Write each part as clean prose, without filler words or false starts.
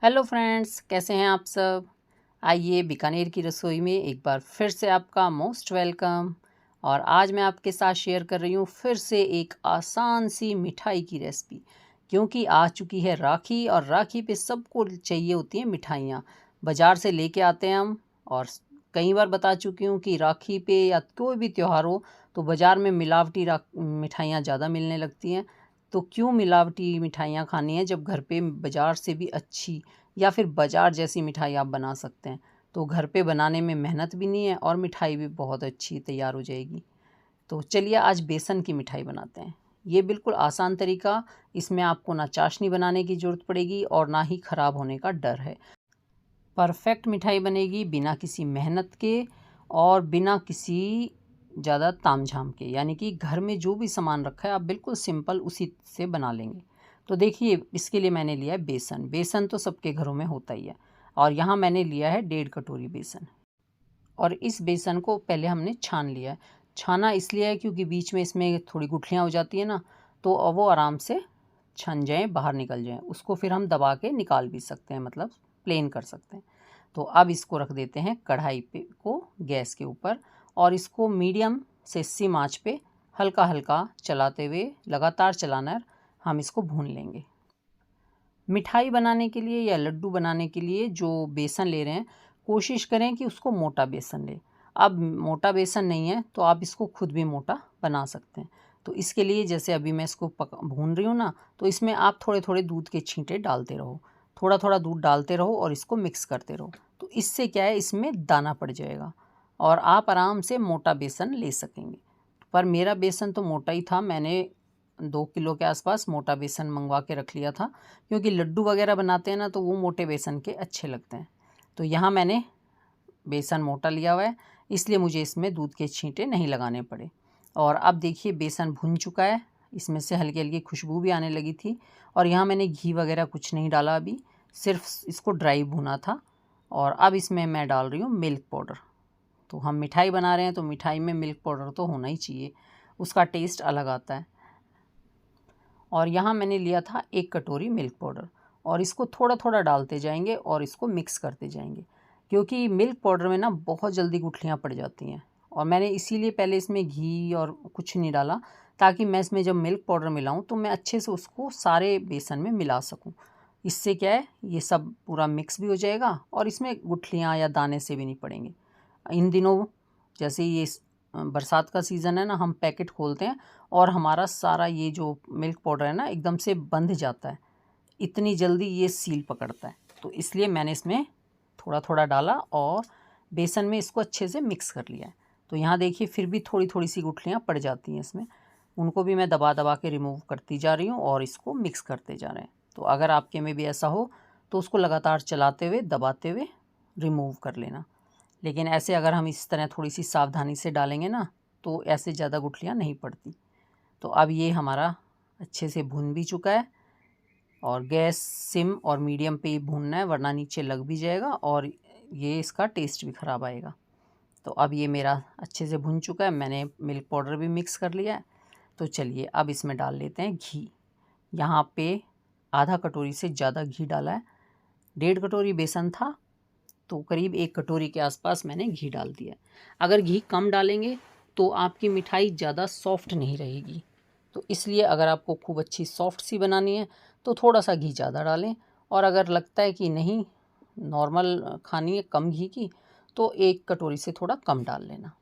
Hello friends, कैसे हैं आप सब। आइए बीकानेर की रसोई में एक बार फिर से आपका मोस्ट वेलकम। और आज मैं आपके साथ शेयर कर रही हूँ फिर से एक आसान सी मिठाई की रेसिपी। क्योंकि आ चुकी है राखी और राखी पे सबको चाहिए होती हैं मिठाइयाँ। बाज़ार से लेके आते हैं हम। और कई बार बता चुकी हूँ कि राखी पे या कोई भी त्यौहार हो तो बाज़ार में मिलावटी मिठाइयाँ ज़्यादा मिलने लगती हैं। तो क्यों मिलावटी मिठाइयाँ खानी है जब घर पे बाज़ार से भी अच्छी या फिर बाज़ार जैसी मिठाई आप बना सकते हैं। तो घर पे बनाने में मेहनत भी नहीं है और मिठाई भी बहुत अच्छी तैयार हो जाएगी। तो चलिए आज बेसन की मिठाई बनाते हैं। ये बिल्कुल आसान तरीका, इसमें आपको ना चाशनी बनाने की ज़रूरत पड़ेगी और ना ही ख़राब होने का डर है। परफेक्ट मिठाई बनेगी बिना किसी मेहनत के और बिना किसी ज़्यादा तामझाम के, यानी कि घर में जो भी सामान रखा है आप बिल्कुल सिंपल उसी से बना लेंगे। तो देखिए इसके लिए मैंने लिया है बेसन। बेसन तो सबके घरों में होता ही है। और यहाँ मैंने लिया है 1.5 कटोरी बेसन। और इस बेसन को पहले हमने छान लिया है। छाना इसलिए है क्योंकि बीच में इसमें थोड़ी गुठलियाँ हो जाती है ना, तो वो आराम से छन जाएँ, बाहर निकल जाएँ। उसको फिर हम दबा के निकाल भी सकते हैं, मतलब प्लेन कर सकते हैं। तो अब इसको रख देते हैं कढ़ाई पे को गैस के ऊपर और इसको मीडियम से सिम आंच पे हल्का हल्का चलाते हुए लगातार चलाना है। हम इसको भून लेंगे। मिठाई बनाने के लिए या लड्डू बनाने के लिए जो बेसन ले रहे हैं, कोशिश करें कि उसको मोटा बेसन लें। अब मोटा बेसन नहीं है तो आप इसको खुद भी मोटा बना सकते हैं। तो इसके लिए जैसे अभी मैं इसको भून रही हूँ ना, तो इसमें आप थोड़े थोड़े दूध के छींटे डालते रहो। थोड़ा थोड़ा दूध डालते रहो और इसको मिक्स करते रहो। तो इससे क्या है, इसमें दाना पड़ जाएगा और आप आराम से मोटा बेसन ले सकेंगे। पर मेरा बेसन तो मोटा ही था। मैंने 2 किलो के आसपास मोटा बेसन मंगवा के रख लिया था, क्योंकि लड्डू वगैरह बनाते हैं ना तो वो मोटे बेसन के अच्छे लगते हैं। तो यहाँ मैंने बेसन मोटा लिया हुआ है, इसलिए मुझे इसमें दूध के छींटे नहीं लगाने पड़े। और अब देखिए बेसन भुन चुका है, इसमें से हल्की हल्की खुशबू भी आने लगी थी। और यहाँ मैंने घी वगैरह कुछ नहीं डाला, अभी सिर्फ इसको ड्राई भुना था। और अब इसमें मैं डाल रही हूँ मिल्क पाउडर। तो हम मिठाई बना रहे हैं तो मिठाई में मिल्क पाउडर तो होना ही चाहिए, उसका टेस्ट अलग आता है। और यहाँ मैंने लिया था 1 कटोरी मिल्क पाउडर और इसको थोड़ा थोड़ा डालते जाएंगे और इसको मिक्स करते जाएंगे, क्योंकि मिल्क पाउडर में ना बहुत जल्दी गुठलियाँ पड़ जाती हैं। और मैंने इसीलिए पहले इसमें घी और कुछ नहीं डाला, ताकि मैं इसमें जब मिल्क पाउडर मिलाऊं तो मैं अच्छे से उसको सारे बेसन में मिला सकूं। इससे क्या है, ये सब पूरा मिक्स भी हो जाएगा और इसमें गुठलियाँ या दाने से भी नहीं पड़ेंगे। इन दिनों जैसे ये बरसात का सीज़न है ना, हम पैकेट खोलते हैं और हमारा सारा ये जो मिल्क पाउडर है ना एकदम से बंध जाता है, इतनी जल्दी ये सील पकड़ता है। तो इसलिए मैंने इसमें थोड़ा थोड़ा डाला और बेसन में इसको अच्छे से मिक्स कर लिया है। तो यहाँ देखिए फिर भी थोड़ी थोड़ी सी गुठलियाँ पड़ जाती हैं इसमें, उनको भी मैं दबा दबा के रिमूव करती जा रही हूँ और इसको मिक्स करते जा रहे हैं। तो अगर आपके में भी ऐसा हो तो उसको लगातार चलाते हुए दबाते हुए रिमूव कर लेना। लेकिन ऐसे अगर हम इस तरह थोड़ी सी सावधानी से डालेंगे ना, तो ऐसे ज़्यादा गुठलियाँ नहीं पड़ती। तो अब ये हमारा अच्छे से भुन भी चुका है और गैस सिम और मीडियम पे ही भूनना है, वरना नीचे लग भी जाएगा और ये इसका टेस्ट भी ख़राब आएगा। तो अब ये मेरा अच्छे से भुन चुका है, मैंने मिल्क पाउडर भी मिक्स कर लिया है। तो चलिए अब इसमें डाल लेते हैं घी। यहाँ पे आधा कटोरी से ज़्यादा घी डाला है। 1.5 कटोरी बेसन था तो करीब 1 कटोरी के आसपास मैंने घी डाल दिया। अगर घी कम डालेंगे तो आपकी मिठाई ज़्यादा सॉफ्ट नहीं रहेगी। तो इसलिए अगर आपको खूब अच्छी सॉफ्ट सी बनानी है तो थोड़ा सा घी ज़्यादा डालें। और अगर लगता है कि नहीं, नॉर्मल खानी है कम घी की, तो 1 कटोरी से थोड़ा कम डाल लेना।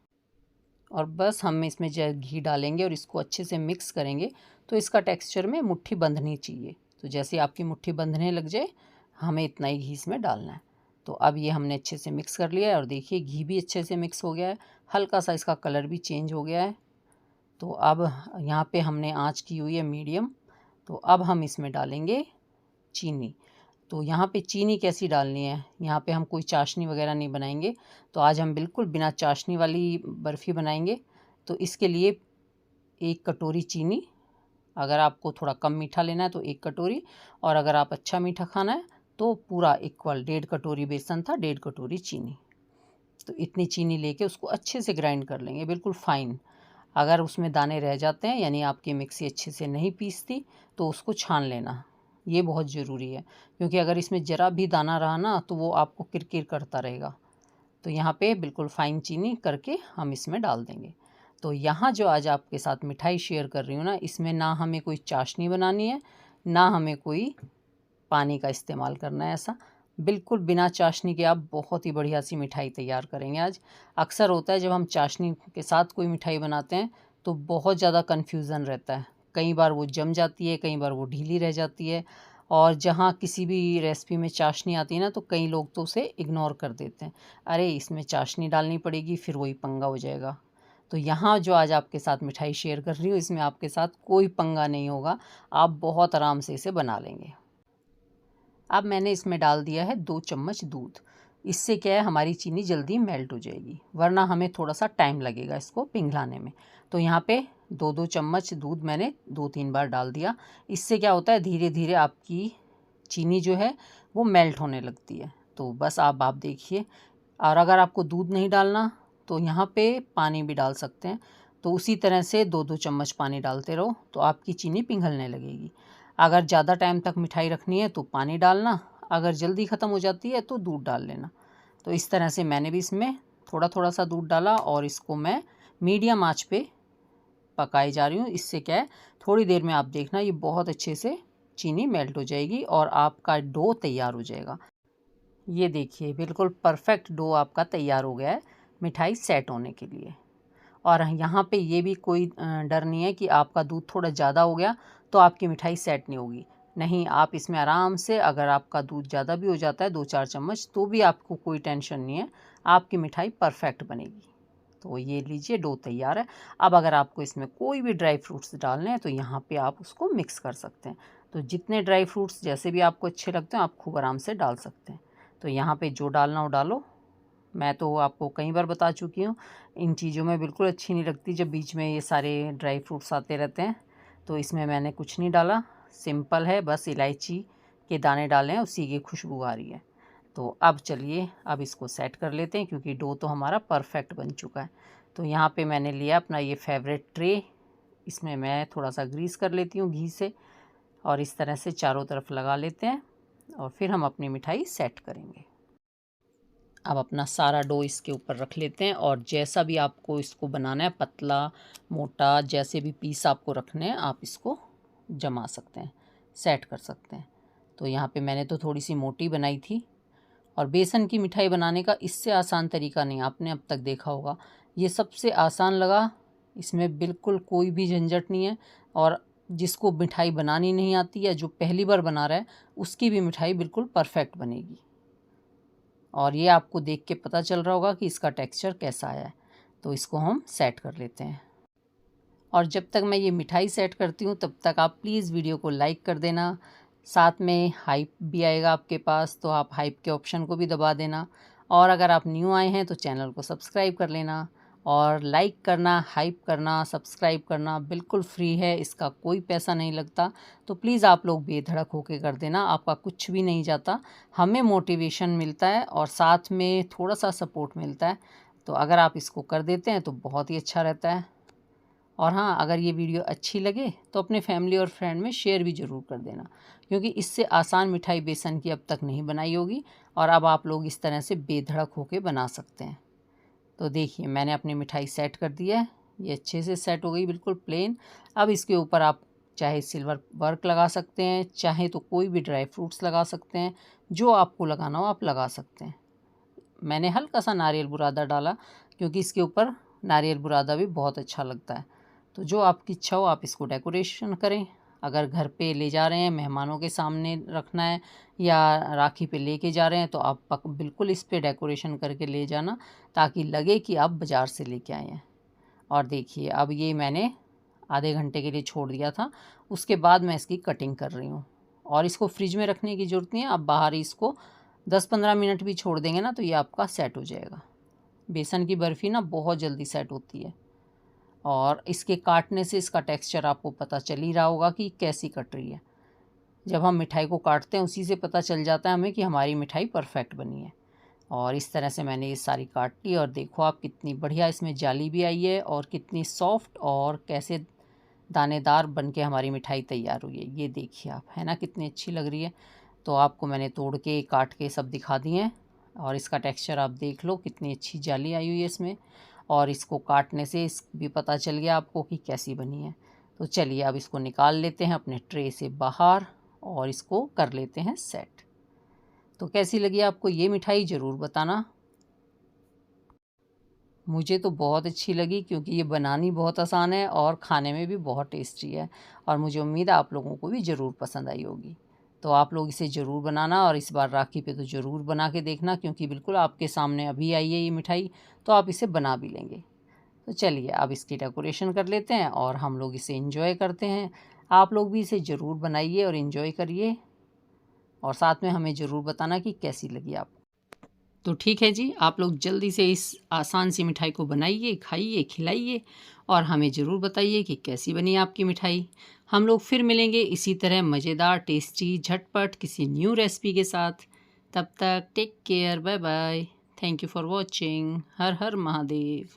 और बस हम इसमें जब घी डालेंगे और इसको अच्छे से मिक्स करेंगे तो इसका टेक्सचर में मुट्ठी बंधनी चाहिए। तो जैसे आपकी मुट्ठी बंधने लग जाए, हमें इतना ही घी इसमें डालना है। तो अब ये हमने अच्छे से मिक्स कर लिया है और देखिए घी भी अच्छे से मिक्स हो गया है, हल्का सा इसका कलर भी चेंज हो गया है। तो अब यहाँ पे हमने आंच की हुई है मीडियम। तो अब हम इसमें डालेंगे चीनी। तो यहाँ पे चीनी कैसी डालनी है, यहाँ पे हम कोई चाशनी वगैरह नहीं बनाएंगे। तो आज हम बिल्कुल बिना चाशनी वाली बर्फ़ी बनाएंगे। तो इसके लिए 1 कटोरी चीनी, अगर आपको थोड़ा कम मीठा लेना है तो 1 कटोरी, और अगर आप अच्छा मीठा खाना है तो पूरा इक्वल 1.5 कटोरी बेसन था, 1.5 कटोरी चीनी। तो इतनी चीनी लेके उसको अच्छे से ग्राइंड कर लेंगे, बिल्कुल फ़ाइन। अगर उसमें दाने रह जाते हैं, यानी आपकी मिक्सी अच्छे से नहीं पीसती, तो उसको छान लेना। ये बहुत ज़रूरी है, क्योंकि अगर इसमें ज़रा भी दाना रहा ना तो वो आपको किरकिर करता रहेगा। तो यहाँ पे बिल्कुल फ़ाइन चीनी करके हम इसमें डाल देंगे। तो यहाँ जो आज आपके साथ मिठाई शेयर कर रही हूँ ना, इसमें ना हमें कोई चाशनी बनानी है, ना हमें कोई पानी का इस्तेमाल करना है। ऐसा बिल्कुल बिना चाशनी के आप बहुत ही बढ़िया सी मिठाई तैयार करेंगे आज। अक्सर होता है जब हम चाशनी के साथ कोई मिठाई बनाते हैं तो बहुत ज़्यादा कन्फ्यूज़न रहता है। कई बार वो जम जाती है, कई बार वो ढीली रह जाती है, और जहाँ किसी भी रेसिपी में चाशनी आती है ना तो कई लोग तो उसे इग्नोर कर देते हैं। अरे इसमें चाशनी डालनी पड़ेगी, फिर वही पंगा हो जाएगा। तो यहाँ जो आज आपके साथ मिठाई शेयर कर रही हूँ, इसमें आपके साथ कोई पंगा नहीं होगा, आप बहुत आराम से इसे बना लेंगे। अब मैंने इसमें डाल दिया है 2 चम्मच दूध। इससे क्या है, हमारी चीनी जल्दी मेल्ट हो जाएगी, वरना हमें थोड़ा सा टाइम लगेगा इसको पिघलाने में। तो यहाँ पे 2-2 चम्मच दूध मैंने 2-3 बार डाल दिया। इससे क्या होता है, धीरे धीरे आपकी चीनी जो है वो मेल्ट होने लगती है। तो बस आप देखिए। और अगर आपको दूध नहीं डालना तो यहाँ पे पानी भी डाल सकते हैं। तो उसी तरह से 2-2 चम्मच पानी डालते रहो तो आपकी चीनी पिघलने लगेगी। अगर ज़्यादा टाइम तक मिठाई रखनी है तो पानी डालना, अगर जल्दी ख़त्म हो जाती है तो दूध डाल लेना। तो इस तरह से मैंने भी इसमें थोड़ा थोड़ा सा दूध डाला और इसको मैं मीडियम आंच पे पकाई जा रही हूँ। इससे क्या है, थोड़ी देर में आप देखना ये बहुत अच्छे से चीनी मेल्ट हो जाएगी और आपका डो तैयार हो जाएगा। ये देखिए बिल्कुल परफेक्ट डो आपका तैयार हो गया है मिठाई सेट होने के लिए। और यहाँ पे ये भी कोई डर नहीं है कि आपका दूध थोड़ा ज़्यादा हो गया तो आपकी मिठाई सेट नहीं होगी। नहीं, आप इसमें आराम से, अगर आपका दूध ज़्यादा भी हो जाता है 2-4 चम्मच, तो भी आपको कोई टेंशन नहीं है, आपकी मिठाई परफेक्ट बनेगी। तो ये लीजिए डो तैयार है। अब अगर आपको इसमें कोई भी ड्राई फ्रूट्स डालने हैं तो यहाँ पे आप उसको मिक्स कर सकते हैं। तो जितने ड्राई फ्रूट्स जैसे भी आपको अच्छे लगते हैं आप खूब आराम से डाल सकते हैं। तो यहाँ पे जो डालना हो डालो। मैं तो आपको कई बार बता चुकी हूँ, इन चीज़ों में बिल्कुल अच्छी नहीं लगती जब बीच में ये सारे ड्राई फ्रूट्स आते रहते हैं। तो इसमें मैंने कुछ नहीं डाला, सिंपल है, बस इलायची के दाने डाले हैं, उसी की खुशबू आ रही है। तो अब चलिए अब इसको सेट कर लेते हैं, क्योंकि डो तो हमारा परफेक्ट बन चुका है। तो यहाँ पे मैंने लिया अपना ये फेवरेट ट्रे, इसमें मैं थोड़ा सा ग्रीस कर लेती हूँ घी से, और इस तरह से चारों तरफ लगा लेते हैं और फिर हम अपनी मिठाई सेट करेंगे। अब अपना सारा डो इसके ऊपर रख लेते हैं और जैसा भी आपको इसको बनाना है, पतला मोटा जैसे भी पीस आपको रखने हैं आप इसको जमा सकते हैं, सेट कर सकते हैं। तो यहाँ पे मैंने तो थोड़ी सी मोटी बनाई थी। और बेसन की मिठाई बनाने का इससे आसान तरीका नहीं आपने अब तक देखा होगा, ये सबसे आसान लगा। इसमें बिल्कुल कोई भी झंझट नहीं है, और जिसको मिठाई बनानी नहीं आती या जो पहली बार बना रहा है उसकी भी मिठाई बिल्कुल परफेक्ट बनेगी। और ये आपको देख के पता चल रहा होगा कि इसका टेक्सचर कैसा आया है। तो इसको हम सेट कर लेते हैं। और जब तक मैं ये मिठाई सेट करती हूँ तब तक आप प्लीज़ वीडियो को लाइक कर देना, साथ में हाइप भी आएगा आपके पास, तो आप हाइप के ऑप्शन को भी दबा देना। और अगर आप न्यू आए हैं तो चैनल को सब्सक्राइब कर लेना। और लाइक करना, हाइप करना, सब्सक्राइब करना बिल्कुल फ्री है, इसका कोई पैसा नहीं लगता। तो प्लीज़ आप लोग बेधड़क होके कर देना, आपका कुछ भी नहीं जाता, हमें मोटिवेशन मिलता है और साथ में थोड़ा सा सपोर्ट मिलता है। तो अगर आप इसको कर देते हैं तो बहुत ही अच्छा रहता है। और हाँ, अगर ये वीडियो अच्छी लगे तो अपने फैमिली और फ्रेंड में शेयर भी ज़रूर कर देना, क्योंकि इससे आसान मिठाई बेसन की अब तक नहीं बनाई होगी और अब आप लोग इस तरह से बेधड़क होके बना सकते हैं। तो देखिए मैंने अपनी मिठाई सेट कर दिया है, ये अच्छे से सेट हो गई बिल्कुल प्लेन। अब इसके ऊपर आप चाहे सिल्वर वर्क लगा सकते हैं, चाहे तो कोई भी ड्राई फ्रूट्स लगा सकते हैं, जो आपको लगाना हो आप लगा सकते हैं। मैंने हल्का सा नारियल बुरादा डाला, क्योंकि इसके ऊपर नारियल बुरादा भी बहुत अच्छा लगता है। तो जो आपकी इच्छा हो आप इसको डेकोरेशन करें। अगर घर पे ले जा रहे हैं, मेहमानों के सामने रखना है या राखी पे लेके जा रहे हैं, तो आप बिल्कुल इस पे डेकोरेशन करके ले जाना, ताकि लगे कि आप बाज़ार से लेके आए हैं। और देखिए अब ये मैंने आधे घंटे के लिए छोड़ दिया था, उसके बाद मैं इसकी कटिंग कर रही हूँ। और इसको फ्रिज में रखने की ज़रूरत नहीं है, आप बाहर ही इसको 10-15 मिनट भी छोड़ देंगे ना तो ये आपका सेट हो जाएगा। बेसन की बर्फ़ी ना बहुत जल्दी सेट होती है, और इसके काटने से इसका टेक्सचर आपको पता चल ही रहा होगा कि कैसी कट रही है। जब हम मिठाई को काटते हैं उसी से पता चल जाता है हमें कि हमारी मिठाई परफेक्ट बनी है। और इस तरह से मैंने ये सारी काट ली, और देखो आप कितनी बढ़िया इसमें जाली भी आई है और कितनी सॉफ्ट, और कैसे दानेदार बन के हमारी मिठाई तैयार हुई है। ये देखिए आप, है ना कितनी अच्छी लग रही है। तो आपको मैंने तोड़ के काट के सब दिखा दिए हैं और इसका टेक्सचर आप देख लो, कितनी अच्छी जाली आई हुई है इसमें। और इसको काटने से इस भी पता चल गया आपको कि कैसी बनी है। तो चलिए अब इसको निकाल लेते हैं अपने ट्रे से बाहर और इसको कर लेते हैं सेट। तो कैसी लगी आपको ये मिठाई ज़रूर बताना। मुझे तो बहुत अच्छी लगी क्योंकि ये बनानी बहुत आसान है और खाने में भी बहुत टेस्टी है और मुझे उम्मीद है आप लोगों को भी ज़रूर पसंद आई होगी। तो आप लोग इसे ज़रूर बनाना और इस बार राखी पे तो ज़रूर बना के देखना, क्योंकि बिल्कुल आपके सामने अभी आई है ये मिठाई, तो आप इसे बना भी लेंगे। तो चलिए अब इसकी डेकोरेशन कर लेते हैं और हम लोग इसे एंजॉय करते हैं। आप लोग भी इसे ज़रूर बनाइए और एंजॉय करिए और साथ में हमें ज़रूर बताना कि कैसी लगी आपको। तो ठीक है जी, आप लोग जल्दी से इस आसान सी मिठाई को बनाइए, खाइए, खिलाइए और हमें ज़रूर बताइए कि कैसी बनी आपकी मिठाई। हम लोग फिर मिलेंगे इसी तरह मज़ेदार, टेस्टी, झटपट किसी न्यू रेसिपी के साथ। तब तक take care, bye bye. Thank you for watching. Har Har Mahadev.